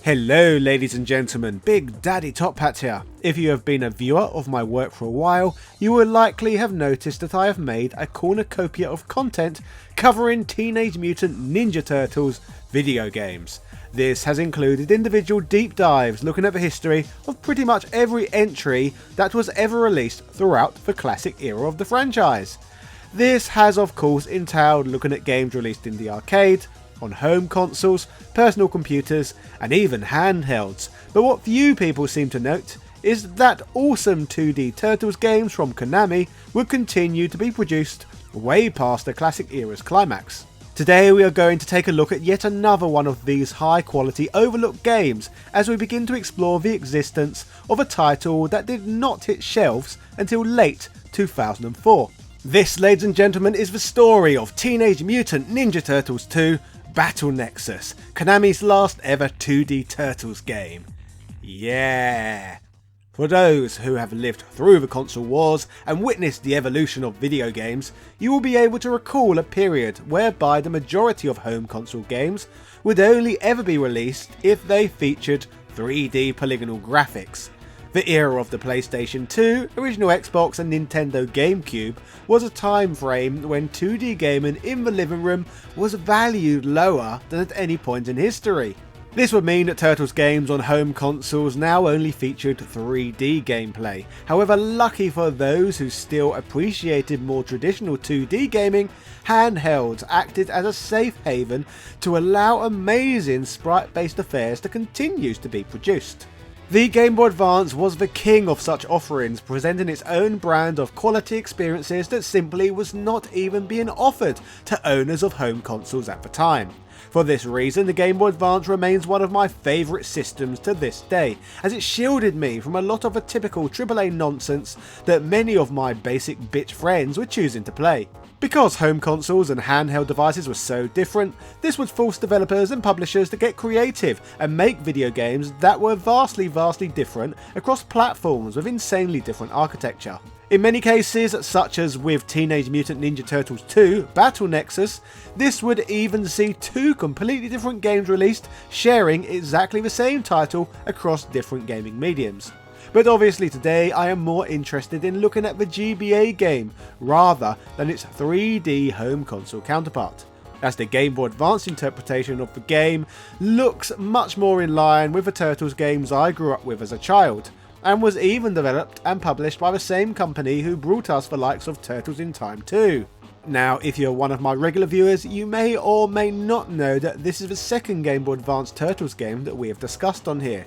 Hello ladies and gentlemen, Big Daddy Top Hat here. If you have been a viewer of my work for a while, you will likely have noticed that I have made a cornucopia of content covering Teenage Mutant Ninja Turtles video games. This has included individual deep dives looking at the history of pretty much every entry that was ever released throughout the classic era of the franchise. This has of course entailed looking at games released in the arcade, on home consoles, personal computers, and even handhelds. But what few people seem to note is that awesome 2D Turtles games from Konami would continue to be produced way past the classic era's climax. Today we are going to take a look at yet another one of these high quality overlooked games as we begin to explore the existence of a title that did not hit shelves until late 2004. This, ladies and gentlemen, is the story of Teenage Mutant Ninja Turtles 2 Battle Nexus, Konami's last ever 2D Turtles game. Yeah! For those who have lived through the console wars and witnessed the evolution of video games, you will be able to recall a period whereby the majority of home console games would only ever be released if they featured 3D polygonal graphics. The era of the PlayStation 2, original Xbox and Nintendo GameCube was a time frame when 2D gaming in the living room was valued lower than at any point in history. This would mean that Turtles games on home consoles now only featured 3D gameplay. However, lucky for those who still appreciated more traditional 2D gaming, handhelds acted as a safe haven to allow amazing sprite-based affairs to continue to be produced. The Game Boy Advance was the king of such offerings, presenting its own brand of quality experiences that simply was not even being offered to owners of home consoles at the time. For this reason, the Game Boy Advance remains one of my favourite systems to this day, as it shielded me from a lot of the typical AAA nonsense that many of my basic bitch friends were choosing to play. Because home consoles and handheld devices were so different, this would force developers and publishers to get creative and make video games that were vastly different across platforms with insanely different architecture. In many cases, such as with Teenage Mutant Ninja Turtles 2 Battle Nexus, this would even see two completely different games released sharing exactly the same title across different gaming mediums. But obviously today I am more interested in looking at the GBA game rather than its 3D home console counterpart, as the Game Boy Advance interpretation of the game looks much more in line with the Turtles games I grew up with as a child, and was even developed and published by the same company who brought us the likes of Turtles in Time 2. Now, if you're one of my regular viewers, you may or may not know that this is the second Game Boy Advance Turtles game that we have discussed on here.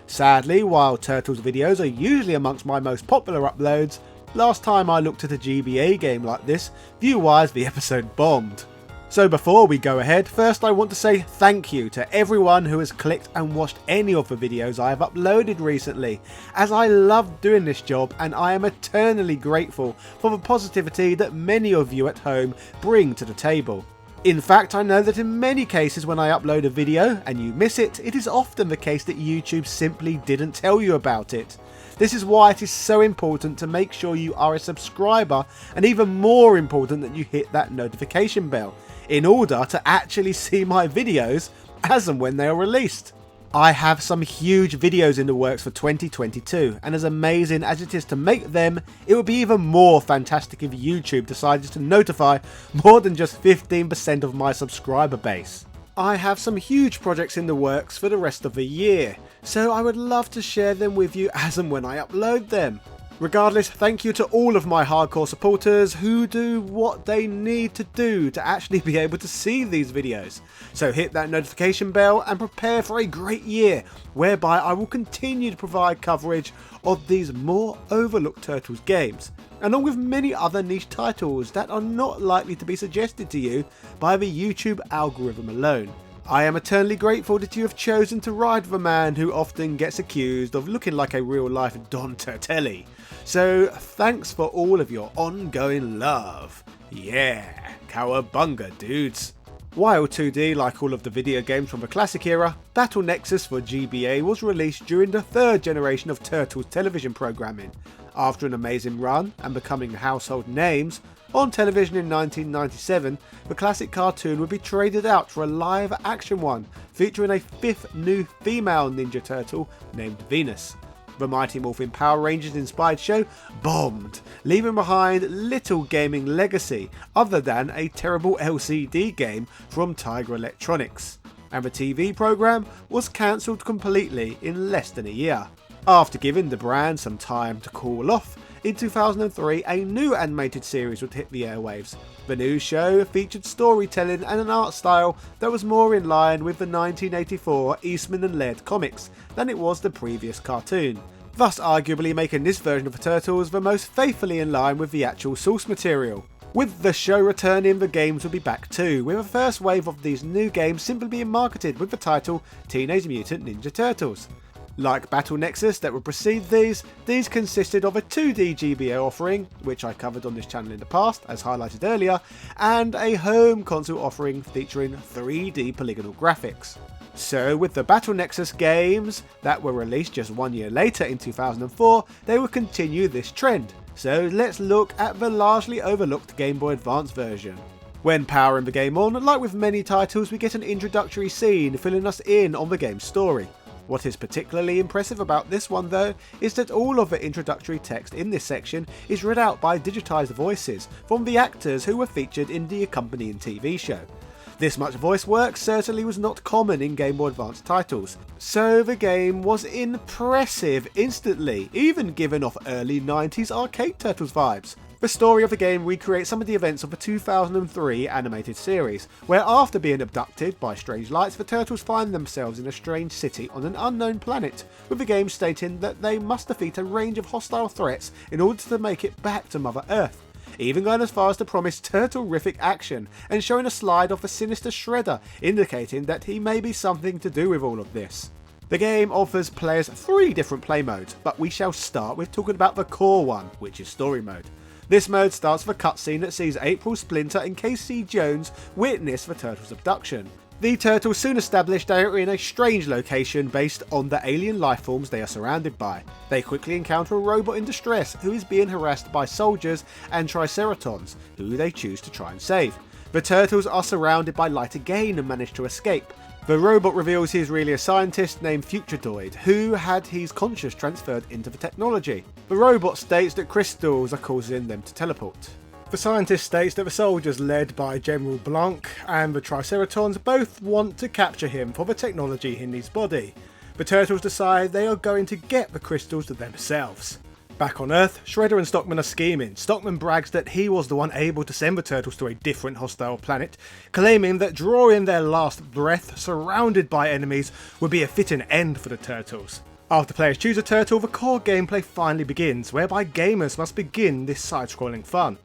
Sadly, while Turtles videos are usually amongst my most popular uploads, last time I looked at a GBA game like this, view-wise the episode bombed. So before we go ahead, first I want to say thank you to everyone who has clicked and watched any of the videos I have uploaded recently, as I love doing this job and I am eternally grateful for the positivity that many of you at home bring to the table. In fact, I know that in many cases when I upload a video and you miss it, it is often the case that YouTube simply didn't tell you about it. This is why it is so important to make sure you are a subscriber, and even more important that you hit that notification bell in order to actually see my videos as and when they are released. I have some huge videos in the works for 2022, and as amazing as it is to make them, it would be even more fantastic if YouTube decided to notify more than just 15% of my subscriber base. I have some huge projects in the works for the rest of the year, so I would love to share them with you as and when I upload them. Regardless, thank you to all of my hardcore supporters who do what they need to do to actually be able to see these videos. So hit that notification bell and prepare for a great year, whereby I will continue to provide coverage of these more overlooked Turtles games, along with many other niche titles that are not likely to be suggested to you by the YouTube algorithm alone. I am eternally grateful that you have chosen to ride the man who often gets accused of looking like a real life Don Turtelli. So thanks for all of your ongoing love. Yeah, cowabunga dudes. While 2D, like all of the video games from the classic era, Battle Nexus for GBA was released during the third generation of Turtles television programming. After an amazing run and becoming household names, On television in 1997, the classic cartoon would be traded out for a live action one, featuring a fifth new female Ninja Turtle named Venus. The Mighty Morphin Power Rangers inspired show bombed, leaving behind little gaming legacy other than a terrible LCD game from Tiger Electronics. And the TV programme was cancelled completely in less than a year. After giving the brand some time to cool off, in 2003 a new animated series would hit the airwaves. The new show featured storytelling and an art style that was more in line with the 1984 Eastman and Laird comics than it was the previous cartoon, thus arguably making this version of the Turtles the most faithfully in line with the actual source material. With the show returning, the games will be back too, with a first wave of these new games simply being marketed with the title Teenage Mutant Ninja Turtles. Like Battle Nexus that would precede these consisted of a 2D GBA offering, which I covered on this channel in the past, as highlighted earlier, and a home console offering featuring 3D polygonal graphics. So with the Battle Nexus games that were released just 1 year later in 2004, they will continue this trend. So let's look at the largely overlooked Game Boy Advance version. When powering the game on, like with many titles, we get an introductory scene filling us in on the game's story. What is particularly impressive about this one though, is that all of the introductory text in this section is read out by digitised voices from the actors who were featured in the accompanying TV show. This much voice work certainly was not common in Game Boy Advance titles, so the game was impressive instantly, even giving off early 90s arcade Turtles vibes. The story of the game recreates some of the events of the 2003 animated series, where after being abducted by strange lights, the Turtles find themselves in a strange city on an unknown planet, with the game stating that they must defeat a range of hostile threats in order to make it back to Mother Earth, even going as far as to promise turtle-rific action and showing a slide of the sinister Shredder, indicating that he may be something to do with all of this. The game offers players 3 different play modes, but we shall start with talking about the core one, which is story mode. This mode starts with a cutscene that sees April, Splinter and Casey Jones witness the Turtles' abduction. The Turtles soon establish they are in a strange location based on the alien lifeforms they are surrounded by. They quickly encounter a robot in distress who is being harassed by soldiers and Triceratons, who they choose to try and save. The Turtles are surrounded by light again and manage to escape. The robot reveals he is really a scientist named Futuredoid, who had his conscience transferred into the technology. The robot states that crystals are causing them to teleport. The scientist states that the soldiers led by General Blanc and the Triceratons both want to capture him for the technology in his body. The Turtles decide they are going to get the crystals themselves. Back on Earth, Shredder and Stockman are scheming. Stockman brags that he was the one able to send the Turtles to a different hostile planet, claiming that drawing their last breath surrounded by enemies would be a fitting end for the Turtles. After players choose a turtle, the core gameplay finally begins, whereby gamers must begin this side-scrolling fun.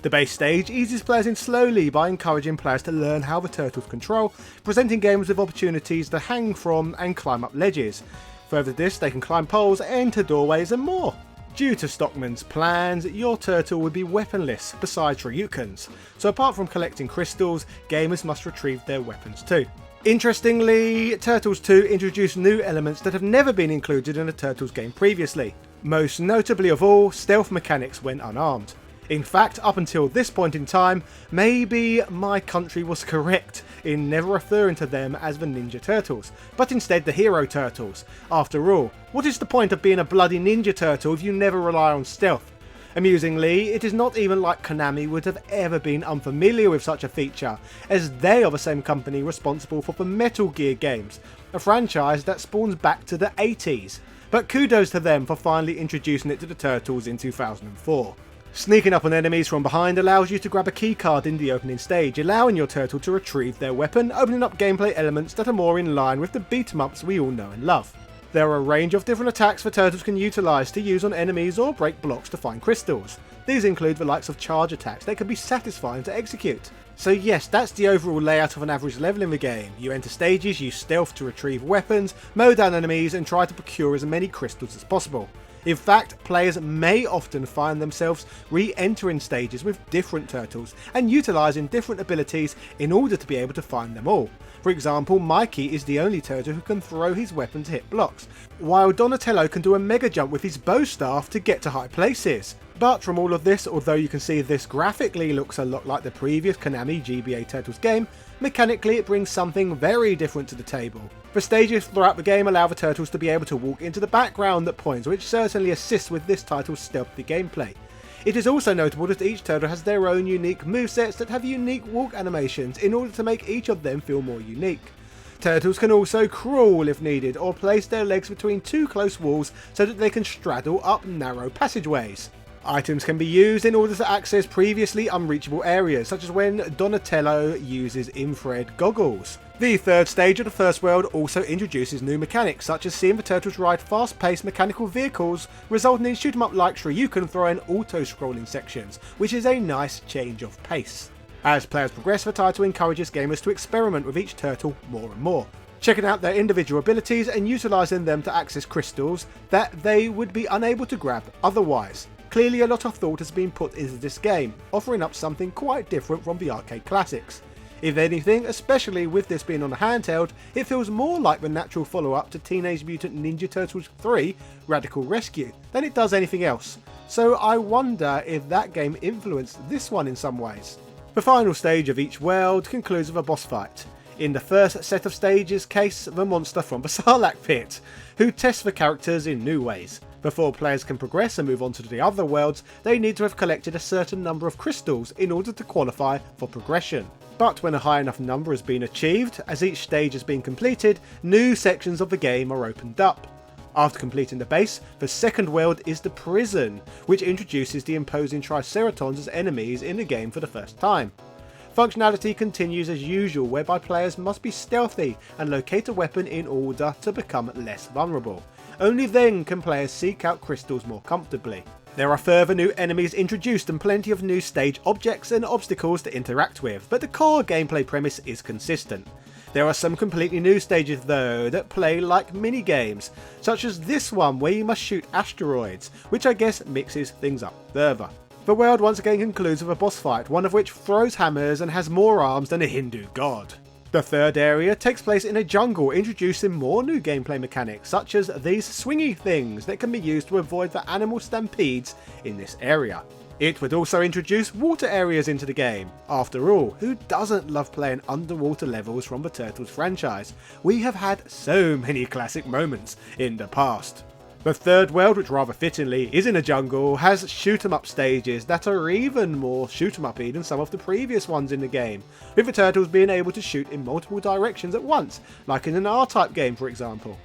The base stage eases players in slowly by encouraging players to learn how the Turtles control, presenting gamers with opportunities to hang from and climb up ledges. Further to this, they can climb poles, enter doorways and more. Due to Stockman's plans, your turtle would be weaponless besides Ryukens, so apart from collecting crystals, gamers must retrieve their weapons too. Interestingly, Turtles 2 introduced new elements that have never been included in a Turtles game previously. Most notably of all, stealth mechanics when unarmed. In fact, up until this point in time, maybe my country was correct in never referring to them as the Ninja Turtles, but instead the Hero Turtles. After all, what is the point of being a bloody Ninja Turtle if you never rely on stealth? Amusingly, it is not even like Konami would have ever been unfamiliar with such a feature, as they are the same company responsible for the Metal Gear games, a franchise that spawns back to the 80s. But kudos to them for finally introducing it to the Turtles in 2004. Sneaking up on enemies from behind allows you to grab a keycard in the opening stage, allowing your turtle to retrieve their weapon, opening up gameplay elements that are more in line with the beat-em-ups we all know and love. There are a range of different attacks the Turtles can utilise to use on enemies or break blocks to find crystals. These include the likes of charge attacks that can be satisfying to execute. So yes, that's the overall layout of an average level in the game. You enter stages, use stealth to retrieve weapons, mow down enemies and try to procure as many crystals as possible. In fact, players may often find themselves re-entering stages with different turtles and utilising different abilities in order to be able to find them all. For example, Mikey is the only turtle who can throw his weapon to hit blocks, while Donatello can do a mega jump with his bow staff to get to high places. But from all of this, although you can see this graphically looks a lot like the previous Konami GBA Turtles game, mechanically it brings something very different to the table. The stages throughout the game allow the turtles to be able to walk into the background at points, which certainly assists with this title's stealthy gameplay. It is also notable that each turtle has their own unique movesets that have unique walk animations in order to make each of them feel more unique. Turtles can also crawl if needed, or place their legs between two close walls so that they can straddle up narrow passageways. Items can be used in order to access previously unreachable areas, such as when Donatello uses infrared goggles. The third stage of the first world also introduces new mechanics, such as seeing the turtles ride fast-paced mechanical vehicles, resulting in shoot-'em-up like Shoryuken throwing auto-scrolling sections, which is a nice change of pace. As players progress, the title encourages gamers to experiment with each turtle more and more, checking out their individual abilities and utilising them to access crystals that they would be unable to grab otherwise. Clearly a lot of thought has been put into this game, offering up something quite different from the arcade classics. If anything, especially with this being on a handheld, it feels more like the natural follow-up to Teenage Mutant Ninja Turtles 3 Radical Rescue than it does anything else, so I wonder if that game influenced this one in some ways. The final stage of each world concludes with a boss fight. In the first set of stages case the monster from the Sarlacc pit, who tests the characters in new ways. Before players can progress and move on to the other worlds, they need to have collected a certain number of crystals in order to qualify for progression. But when a high enough number has been achieved, as each stage has been completed, new sections of the game are opened up. After completing the base, the second world is the prison, which introduces the imposing Triceratons as enemies in the game for the first time. Functionality continues as usual, whereby players must be stealthy and locate a weapon in order to become less vulnerable. Only then can players seek out crystals more comfortably. There are further new enemies introduced and plenty of new stage objects and obstacles to interact with, but the core gameplay premise is consistent. There are some completely new stages though that play like mini-games, such as this one where you must shoot asteroids, which I guess mixes things up further. The world once again concludes with a boss fight, one of which throws hammers and has more arms than a Hindu god. The third area takes place in a jungle, introducing more new gameplay mechanics, such as these swingy things that can be used to avoid the animal stampedes in this area. It would also introduce water areas into the game. After all, who doesn't love playing underwater levels from the Turtles franchise? We have had so many classic moments in the past. The third world, which rather fittingly is in a jungle, has shoot-'em-up stages that are even more shoot-'em-up-y than some of the previous ones in the game, with the turtles being able to shoot in multiple directions at once, like in an R-Type game for example.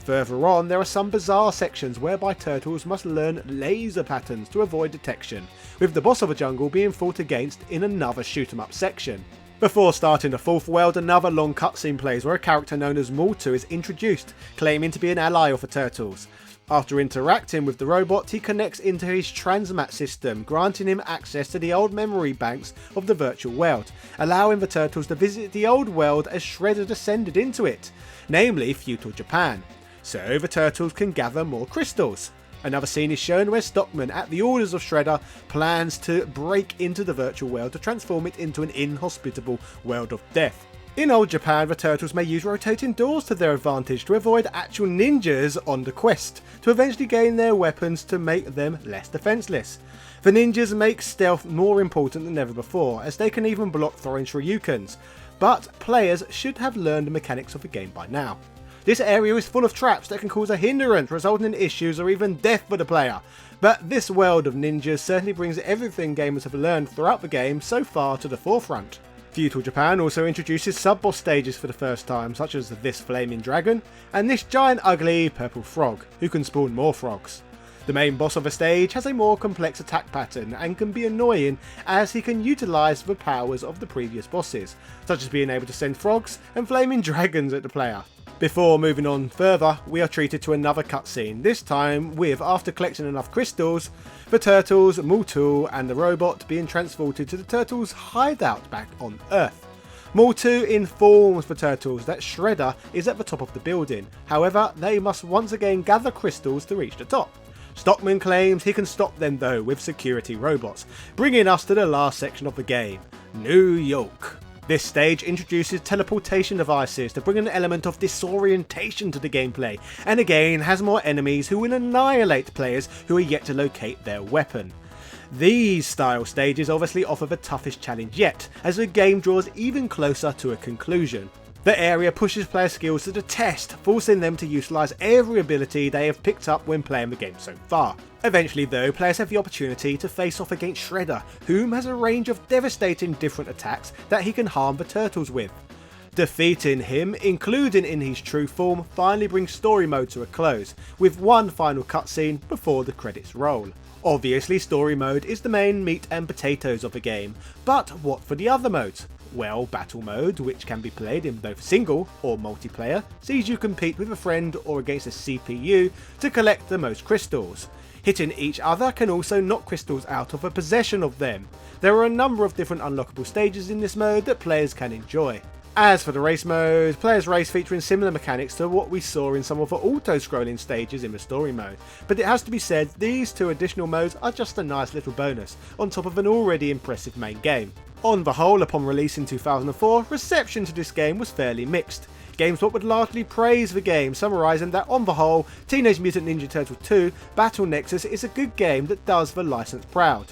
Further on, there are some bizarre sections whereby turtles must learn laser patterns to avoid detection, with the boss of a jungle being fought against in another shoot-'em-up section. Before starting the fourth world, another long cutscene plays where a character known as Multu is introduced, claiming to be an ally of the turtles. After interacting with the robot, he connects into his transmat system, granting him access to the old memory banks of the virtual world, allowing the turtles to visit the old world as Shredder descended into it, namely feudal Japan. So the turtles can gather more crystals. Another scene is shown where Stockman, at the orders of Shredder, plans to break into the virtual world to transform it into an inhospitable world of death. In old Japan, the turtles may use rotating doors to their advantage to avoid actual ninjas on the quest, to eventually gain their weapons to make them less defenseless. The ninjas make stealth more important than ever before, as they can even block throwing Shoryukens, but players should have learned the mechanics of the game by now. This area is full of traps that can cause a hindrance, resulting in issues or even death for the player, but this world of ninjas certainly brings everything gamers have learned throughout the game so far to the forefront. Feudal Japan also introduces sub-boss stages for the first time, such as this flaming dragon, and this giant ugly purple frog, who can spawn more frogs. The main boss of the stage has a more complex attack pattern and can be annoying as he can utilise the powers of the previous bosses, such as being able to send frogs and flaming dragons at the player. Before moving on further, we are treated to another cutscene, this time with, after collecting enough crystals, the turtles, Multu and the robot being transported to the turtles' hideout back on Earth. Multu informs the turtles that Shredder is at the top of the building, however they must once again gather crystals to reach the top. Stockman claims he can stop them though with security robots, bringing us to the last section of the game, New York. This stage introduces teleportation devices to bring an element of disorientation to the gameplay, and again has more enemies who will annihilate players who are yet to locate their weapon. These style stages obviously offer the toughest challenge yet, as the game draws even closer to a conclusion. The area pushes player skills to the test, forcing them to utilise every ability they have picked up when playing the game so far. Eventually though, players have the opportunity to face off against Shredder, whom has a range of devastating different attacks that he can harm the turtles with. Defeating him, including in his true form, finally brings story mode to a close, with one final cutscene before the credits roll. Obviously story mode is the main meat and potatoes of the game, but what for the other modes? Well, battle mode, which can be played in both single or multiplayer, sees you compete with a friend or against a CPU to collect the most crystals. Hitting each other can also knock crystals out of the possession of them. There are a number of different unlockable stages in this mode that players can enjoy. As for the race mode, players race featuring similar mechanics to what we saw in some of the auto-scrolling stages in the story mode, but it has to be said these two additional modes are just a nice little bonus, on top of an already impressive main game. On the whole, upon release in 2004, reception to this game was fairly mixed. GameSpot would largely praise the game, summarising that on the whole, Teenage Mutant Ninja Turtles 2 Battle Nexus is a good game that does the licence proud.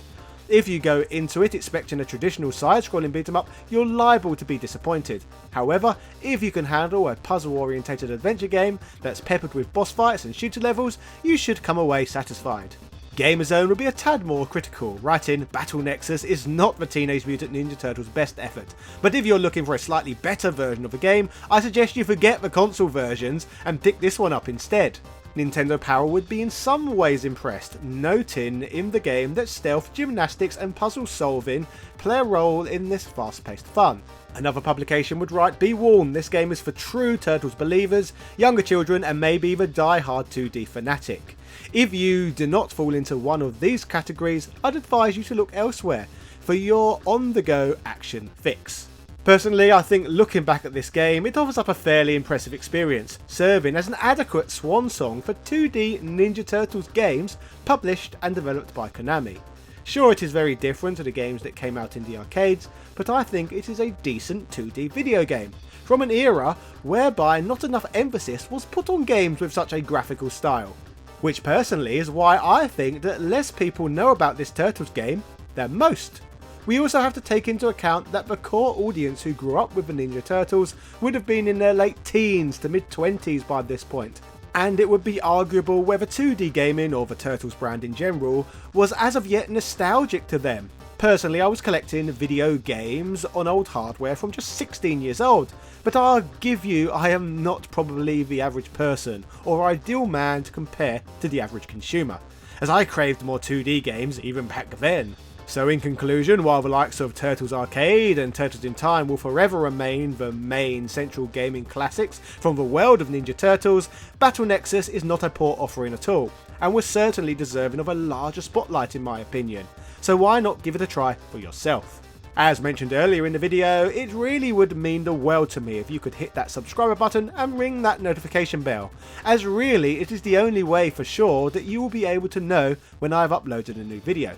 If you go into it expecting a traditional side-scrolling beat 'em up, you're liable to be disappointed. However, if you can handle a puzzle-orientated adventure game that's peppered with boss fights and shooter levels, you should come away satisfied. Gamerzone would be a tad more critical, writing, Battle Nexus is not the Teenage Mutant Ninja Turtles' best effort, but if you're looking for a slightly better version of the game, I suggest you forget the console versions and pick this one up instead. Nintendo Power would be in some ways impressed, noting in the game that stealth, gymnastics and puzzle solving play a role in this fast-paced fun. Another publication would write, be warned, this game is for true Turtles believers, younger children and maybe the die-hard 2D fanatic. If you do not fall into one of these categories, I'd advise you to look elsewhere for your on-the-go action fix. Personally, I think looking back at this game, it offers up a fairly impressive experience, serving as an adequate swan song for 2D Ninja Turtles games published and developed by Konami. Sure, it is very different to the games that came out in the arcades, but I think it is a decent 2D video game, from an era whereby not enough emphasis was put on games with such a graphical style. Which personally is why I think that less people know about this Turtles game than most. We also have to take into account that the core audience who grew up with the Ninja Turtles would have been in their late teens to mid-20s by this point, and it would be arguable whether 2D gaming, or the Turtles brand in general, was as of yet nostalgic to them. Personally, I was collecting video games on old hardware from just 16 years old, but I'll give you I am not probably the average person, or ideal man to compare to the average consumer, as I craved more 2D games even back then. So in conclusion, while the likes of Turtles Arcade and Turtles in Time will forever remain the main central gaming classics from the world of Ninja Turtles, Battle Nexus is not a poor offering at all, and was certainly deserving of a larger spotlight in my opinion, so why not give it a try for yourself? As mentioned earlier in the video, it really would mean the world to me if you could hit that subscriber button and ring that notification bell, as really it is the only way for sure that you will be able to know when I have uploaded a new video,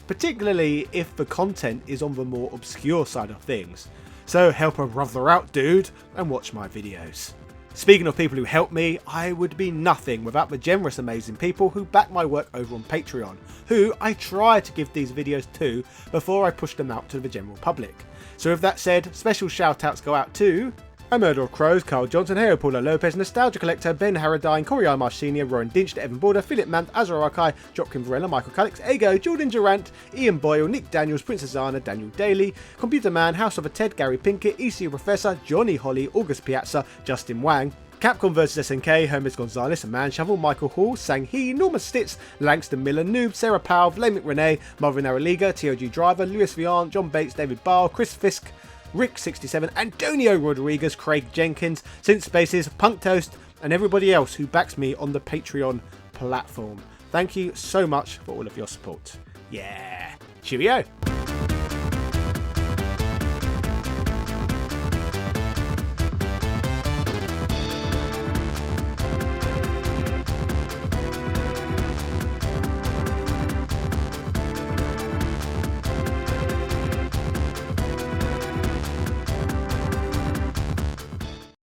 particularly if the content is on the more obscure side of things. So help a brother out, dude, and watch my videos. Speaking of people who help me, I would be nothing without the generous amazing people who back my work over on Patreon, who I try to give these videos to before I push them out to the general public. So with that said, special shout outs go out to A Murder of Crows, Carl Johnson, Hero Paulo Lopez, Nostalgia Collector, Ben Harradine, Corey I. Marsh Sr., Rowan Dinch, Evan Border, Philip Mant, Azra Arkai, Jopkin Varela, Michael Calix, Ego, Jordan Durant, Ian Boyle, Nick Daniels, Princess Anna, Daniel Daly, Computer Man, House of a Ted, Gary Pinkett, ECU Professor, Johnny Holly, August Piazza, Justin Wang, Capcom vs SNK, Hermes Gonzalez, Man Shovel, Michael Hall, Sang Hee, Norma Stitz, Langston Miller, Noob, Sarah Powell, Vlamic Renee, Marvin Araliga, TOG Driver, Lewis Vian, John Bates, David Barr, Chris Fisk, Rick67, Antonio Rodriguez, Craig Jenkins, Synth Spaces, Punk Toast, and everybody else who backs me on the Patreon platform. Thank you so much for all of your support. Yeah, cheerio!